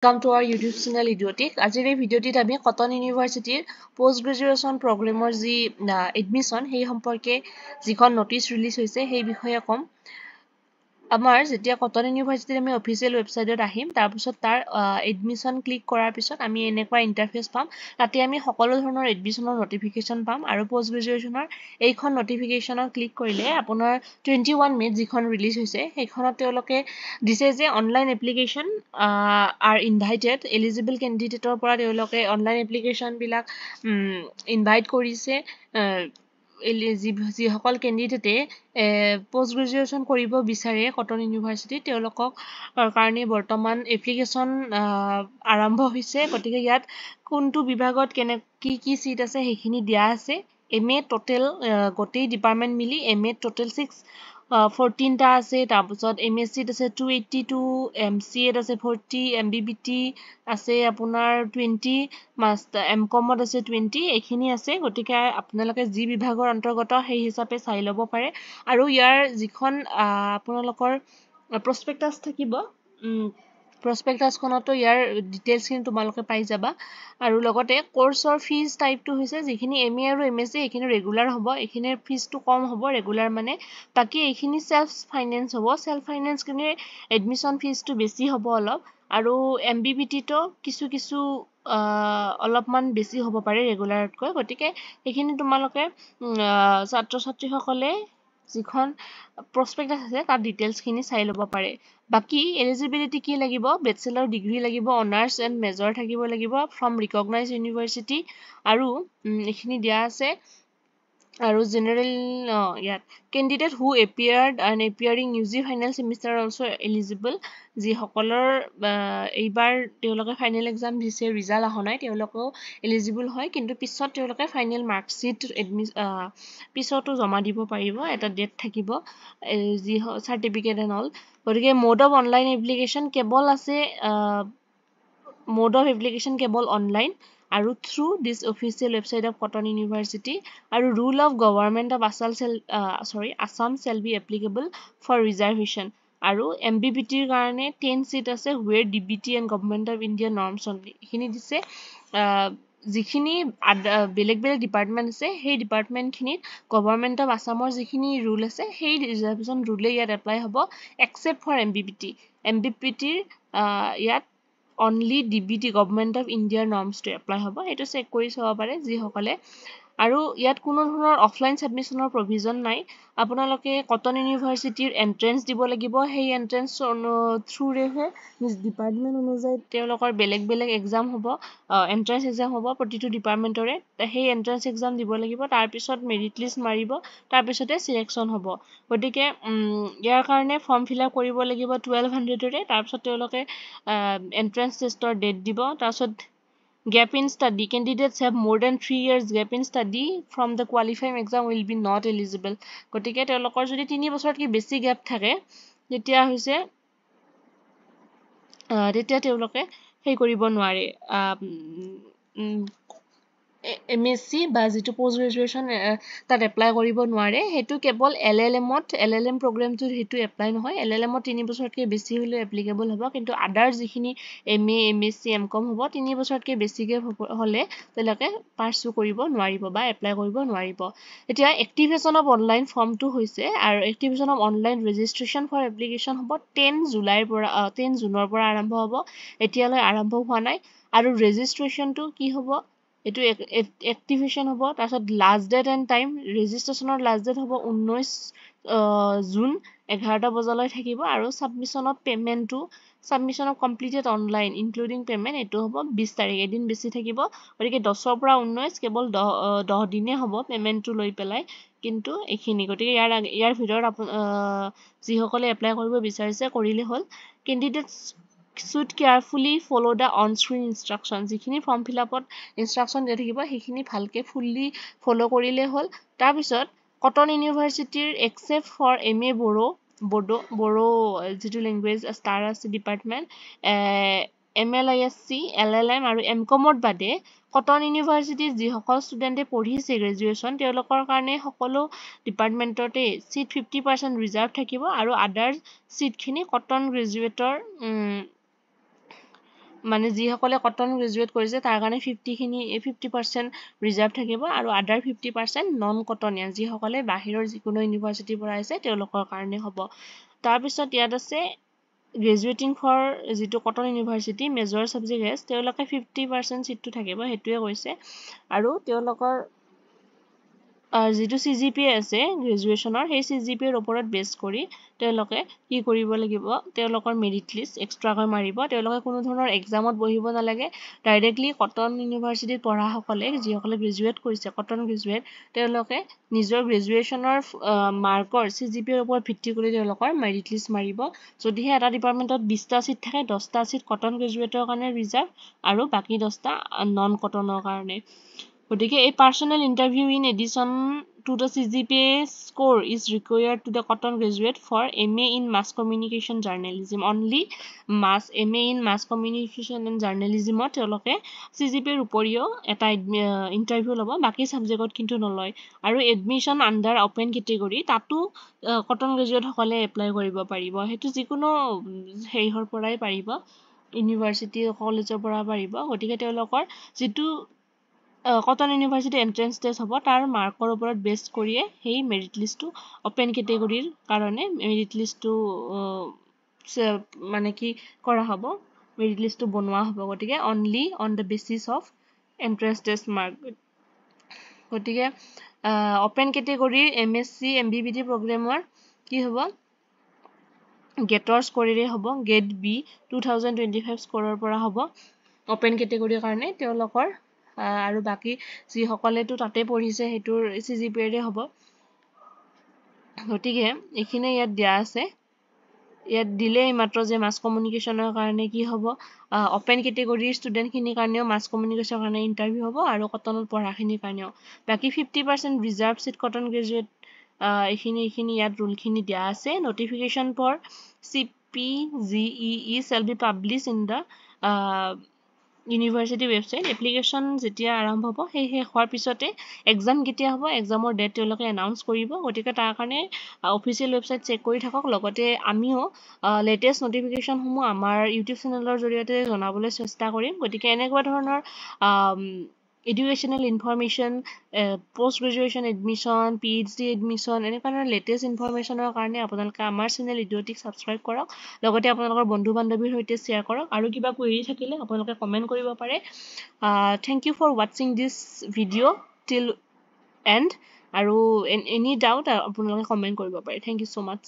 Welcome to our YouTube channel Idiotic. আজিৰ এই ভিডিঅ'টিত আমি কটন ইউনিভাৰ্চিটিৰ পোষ্ট গ্ৰেজুৱেশ্যন প্ৰগ্ৰেমৰ যি এডমিশ্যন সেই সম্পৰ্কে যিখন নটিচ ৰিলিজ হৈছে সেই বিষয়ে ক'ম। আমাৰ যেতিয়া কটন ইউনিভাৰ্চিটিৰ আমি অফিচিয়েল ৱেবছাইটত আহিম তাৰপিছত তাৰ এডমিশ্যন ক্লিক কৰাৰ পিছত আমি এনেকুৱা ইণ্টাৰফেচ পাম। তাতে আমি সকলো ধৰণৰ এডমিশ্যনৰ নটিফিকেশ্যন পাম আৰু পোষ্ট গ্ৰেজুৱেশ্যনৰ এইখন নটিফিকেশ্যনত ক্লিক কৰিলে আপোনাৰ 21 মেত যিখন ৰিলিজ হৈছে সেইখনত তেওঁলোকে দিছে যে online application are invited eligible কেণ্ডিডেটৰ পৰা তেওঁলোকে অনলাইন এপ্লিকেশ্যনবিলাক ইনভাইট কৰিছে। যিসকল কেণ্ডিডেটে পোষ্ট গ্ৰেজুৱেশ্যন কৰিব বিচাৰে কটন ইউনিভাৰ্চিটিত তেওঁলোকক কাৰণে বৰ্তমান এপ্লিকেশ্যন আৰম্ভ হৈছে। গতিকে ইয়াত কোনটো বিভাগত কি চিট আছে সেইখিনি দিয়া আছে। MA টোটেল গোটেই ডিপাৰ্টমেণ্ট মিলি MA টোটেল 14টা আছে। তাৰপিছত MSCত আছে 282, MCAত আছে 40, MBBT আছে আপোনাৰ 20, MCOMত আছে 20, এইখিনি আছে। গতিকে আপোনালোকে যি বিভাগৰ অন্তৰ্গত সেই হিচাপে চাই ল'ব পাৰে। আৰু ইয়াৰ যিখন আপোনালোকৰ প্ৰস্পেক্টাছ থাকিব প্ৰস্পেক্টাছখনতো ইয়াৰ ডিটেইলছখিনি তোমালোকে পাই যাবা। আৰু লগতে কোৰ্চৰ ফিজ টাইপটো হৈছে যিখিনি MA আৰু MSc এইখিনি ৰেগুলাৰ হ'ব, এইখিনিৰ ফিজটো কম হ'ব ৰেগুলাৰ মানে। বাকী এইখিনি চেল্ফ ফাইনেন্স হ'ব। চেল্ফ ফাইনেন্সখিনিৰ এডমিশ্যন ফিজটো বেছি হ'ব অলপ। আৰু MBBTতো কিছু অলপমান বেছি হ'ব পাৰে ৰেগুলাৰতকৈ। গতিকে এইখিনি তোমালোকে ছাত্ৰ ছাত্ৰীসকলে যিখন প্ৰস্পেক্টাছ আছে তাত ডিটেইলছখিনি চাই ল'ব পাৰে। বাকী এলিজিবিলিটি কি লাগিব? বেচেলৰ ডিগ্ৰী লাগিব, অনাৰ্ছ এণ্ড মেজৰ থাকিব লাগিব ফ্ৰম ৰিকগনাইজ ইউনিভাৰ্চিটি আৰু এইখিনি দিয়া আছে। আৰু জেনেৰেল ইয়াত candidate who appearing UG final semester also' eligible. যিসকলৰ এইবাৰ তেওঁলোকে ফাইনেল এক্সাম দিছে ৰিজাল্ট অহা নাই তেওঁলোকেও এলিজিবল হয়, কিন্তু পিছত তেওঁলোকে ফাইনেল মাৰ্কশ্বিট পিছতো জমা দিব পাৰিব। এটা ডেট থাকিব যি চাৰ্টিফিকেট এণ্ড অল। গতিকে মোড অফ অনলাইন এপ্লিকেশ্যন কেৱল আছে মোড অফ এপ্লিকেশ্যন কেৱল অনলাইন আৰু through this official website of Cotton University. আৰু rule of government of Assam shall be applicable for reservation. আৰু MBBTৰ কাৰণে 10 চিট আছে where DBT and government of India norms only. এইখিনি দিছে। যিখিনি বেলেগ ডিপাৰ্টমেণ্ট আছে সেই ডিপাৰ্টমেণ্টখিনিত গভৰ্ণমেণ্ট অফ আছামৰ যিখিনি ৰুল আছে সেই ৰিজাৰ্ভেশ্যন ৰুলে ইয়াত এপ্লাই হ'ব এক্সেপ্ট ফৰ MBBT। MBBTৰ ইয়াত অনলি DBT গভৰ্ণমেণ্ট অফ ইণ্ডিয়াৰ নৰ্মছটো এপ্লাই হ'ব। সেইটো চেক কৰি চাব পাৰে যিসকলে। আৰু ইয়াত কোনো ধৰণৰ অফলাইন ছাবমিশ্যনৰ প্ৰভিজন নাই। আপোনালোকে কটন ইউনিভাৰ্চিটিৰ এণ্ট্ৰেঞ্চ দিব লাগিব। সেই এণ্ট্ৰেঞ্চ থ্ৰুৰেহে ডিপাৰ্টমেণ্ট অনুযায়ী তেওঁলোকৰ বেলেগ এক্সাম হ'ব, এণ্ট্ৰেঞ্চ এক্সাম হ'ব প্ৰতিটো ডিপাৰ্টমেণ্টৰে। সেই এণ্ট্ৰেঞ্চ এক্সাম দিব লাগিব, তাৰপিছত মেৰিট লিষ্ট মাৰিব, তাৰপিছতে চিলেকশ্যন হ'ব। গতিকে ইয়াৰ কাৰণে ফৰ্ম ফিল আপ কৰিব লাগিব 1200ৰে। তাৰপিছত তেওঁলোকে এণ্ট্ৰেঞ্চ টেষ্টৰ ডেট দিব। তাৰপিছত gap in study. Candidates have more than 3 years gap in study from the qualifying exam will be not eligible. গতিকে তেওঁলোকৰ যদি 3 বছৰতকৈ বেছি গেপ থাকে তেতিয়া তেওঁলোকে সেই কৰিব নোৱাৰে। MSc বা যিটো পোষ্ট গ্ৰেজুৱেশ্যন তাত এপ্লাই কৰিব নোৱাৰে। সেইটো কেৱল LLM প্ৰগ্ৰেমটোত সেইটো এপ্লাই নহয়। LLMত 3 বছৰতকৈ বেছি হ'লে এপ্লিকেবল হ'ব, কিন্তু আদাৰ যিখিনি MA, MSc, MCOM হ'ব 3 বছৰতকৈ বেছিকৈ হ'লে তেওঁলোকে পাৰ্চু কৰিব নোৱাৰিব বা এপ্লাই কৰিব নোৱাৰিব। এতিয়া এক্টিভেশ্যন অফ অনলাইন ফৰ্মটো হৈছে আৰু activation of online registration for application হ'ব 10 জুনৰ পৰা আৰম্ভ হ'ব। এতিয়ালৈ আৰম্ভ হোৱা নাই। আৰু ৰেজিষ্ট্ৰেশ্যনটো কি হ'ব? এইটো এক্টিভেশ্যন হ'ব। তাৰপিছত লাষ্ট ডেট এণ্ড টাইম ৰেজিষ্ট্ৰেশ্যনৰ লাষ্ট ডেট হ'ব 19 জুন 11টা বজালৈ থাকিব। আৰু submission of completed online including payment এইটো হ'ব 20 তাৰিখ, এদিন বেছি থাকিব। গতিকে 10ৰ পৰা 19 কেৱল 10 দিনেই হ'ব পে'মেণ্টটো লৈ পেলাই। কিন্তু এইখিনি গতিকে ইয়াৰ ভিতৰত যিসকলে এপ্লাই কৰিব বিচাৰিছে কৰিলেই হ'ল। Candidates should carefully follow the on-screen instruction. যিখিনি ফৰ্ম ফিল আপত ইনষ্ট্ৰাকশ্যন দিয়া থাকিব সেইখিনি ভালকৈ ফুল্লি ফ'ল' কৰিলেই হ'ল। তাৰপিছত কটন ইউনিভাৰ্চিটিৰ এক্সেপ্ট ফৰ MA বড়ো যিটো লেংগুৱেজ ষ্টাৰ আছে ডিপাৰ্টমেণ্ট, MLISC, LLM আৰু MCOMৰ বাদে কটন ইউনিভাৰ্চিটিত যিসকল ষ্টুডেণ্টে পঢ়িছে গ্ৰেজুৱেশ্যন তেওঁলোকৰ কাৰণে সকলো ডিপাৰ্টমেণ্টতে চিট 50% ৰিজাৰ্ভ থাকিব। আৰু আদাৰ চিটখিনি কটন গ্ৰেজুৱেটৰ মানে যিসকলে কটন গ্ৰেজুৱেট কৰিছে তাৰ কাৰণে 50% ৰিজাৰ্ভ থাকিব আৰু আদাৰ 50% নন কটনীয়া যিসকলে বাহিৰৰ যিকোনো ইউনিভাৰ্চিটিৰ পৰা আহিছে তেওঁলোকৰ কাৰণে হ'ব। তাৰপিছত ইয়াত আছে গ্ৰেজুৱেটিং ফৰ যিটো cotton university major subject S তেওঁলোকে 50% ছিটটো থাকিব সেইটোৱে কৈছে আৰু তেওঁলোকৰ যিটো CGPA আছে গ্ৰেজুৱেশ্যনৰ সেই CGPAৰ ওপৰত বেছ কৰি তেওঁলোকে কি কৰিব লাগিব তেওঁলোকৰ মেৰিট লিষ্ট এক্সট্ৰাকৈ মাৰিব তেওঁলোকে কোনো ধৰণৰ এক্সামত বহিব নালাগে ডাইৰেক্টলি কটন ইউনিভাৰ্চিটিত পঢ়াসকলে যিসকলে গ্ৰেজুৱেট কৰিছে কটন গ্ৰেজুৱেট তেওঁলোকে নিজৰ গ্ৰেজুৱেশ্যনৰ মাৰ্কৰ CGPAৰ ওপৰত ভিত্তি কৰি তেওঁলোকৰ মেৰিট লিষ্ট মাৰিব যদিহে এটা ডিপাৰ্টমেণ্টত 20টা ছিট থাকে 10টা ছিট কটন গ্ৰেজুৱেটৰ কাৰণে ৰিজাৰ্ভ আৰু বাকী 10টা নন কটনৰ কাৰণে গতিকে এই personal interview in addition to the CGPA score is required to the cotton graduate for MA in Mass Communication Journalism only MA in Mass Communication and Journalism তেওঁলোকে CGPA ৰ উপৰিও এটা ইণ্টাৰভিউ ল'ব বাকী ছাবজেক্টত কিন্তু নলয় আৰু এডমিশ্যন আণ্ডাৰ অপেন কেটেগৰী তাতো কটন গ্ৰেজুৱেট সকলে এপ্লাই কৰিব পাৰিব সেইটো যিকোনো হেৰিহৰ পৰাই পাৰিব ইউনিভাৰ্চিটি কলেজৰ পৰা পাৰিব গতিকে তেওঁলোকৰ যিটো কটন ইউনিভাৰ্চিটি এণ্ট্ৰেন্স টেষ্ট হ'ব তাৰ মাৰ্কৰ ওপৰত বেছ কৰিয়ে সেই মেৰিট লিষ্টটো অপেন কেটেগৰীৰ কাৰণে মেৰিট লিষ্টটো মানে কি কৰা হ'ব মেৰিট লিষ্টটো বনোৱা হ'ব গতিকে only on the basis of entrance test mark গতিকে অপেন কেটেগৰীৰ MSc MBBD প্ৰগ্ৰেমৰ কি হ'ব গেটৰ স্ক'ৰেৰে হ'ব গেট B 2025 স্ক'ৰৰ পৰা হ'ব অপেন কেটেগৰীৰ কাৰণে তেওঁলোকৰ আৰু বাকী যিসকলেতো তাতে পঢ়িছে সেইটোৰ CGPAৰে হ'ব গতিকে এইখিনি ইয়াত দিয়া আছে ইয়াত দিলেই মাত্ৰ যে মাছ কমিউনিকেশ্যনৰ কাৰণে কি হ'ব অপেন কেটেগৰীৰ ষ্টুডেণ্টখিনিৰ কাৰণেও মাছ কমিউনিকেশ্যনৰ কাৰণে ইণ্টাৰভিউ হ'ব আৰু কটনত পঢ়াখিনিৰ কাৰণেও বাকী 50% ৰিজাৰ্ভ ছিট কটন গ্ৰেজুৱেট এইখিনি ইয়াত ৰুলখিনি দিয়া আছে notification for CPGEE shall be published in the university website application যেতিয়া আৰম্ভ হ'ব সেই শেষ হোৱাৰ পিছতে এক্সাম কেতিয়া হ'ব এক্সামৰ ডেট তেওঁলোকে এনাউন্স কৰিব গতিকে তাৰ কাৰণে অফিচিয়েল ৱেবছাইট চেক কৰি থাকক লগতে আমিও লেটেষ্ট নটিফিকেশ্যনসমূহ আমাৰ ইউটিউব চেনেলৰ জৰিয়তে জনাবলৈ চেষ্টা কৰিম গতিকে এনেকুৱা ধৰণৰ educational information post graduation admission PhD admission এনেকুৱা ধৰণৰ লেটেষ্ট ইনফৰমেশ্যনৰ কাৰণে আপোনালোকে আমাৰ চেনেল ইডিঅ'টিক ছাবস্ক্ৰাইব কৰক লগতে আপোনালোকৰ বন্ধু বান্ধৱীৰ সৈতে শ্বেয়াৰ কৰক আৰু কিবা কুৱেৰি থাকিলে আপোনালোকে কমেণ্ট কৰিব পাৰে থেংক ইউ ফৰ ৱাটছিং দিছ ভিডিঅ' টিল এণ্ড আৰু এনি ডাউট আপোনালোকে কমেণ্ট কৰিব পাৰে থেংক ইউ ছ' মাছ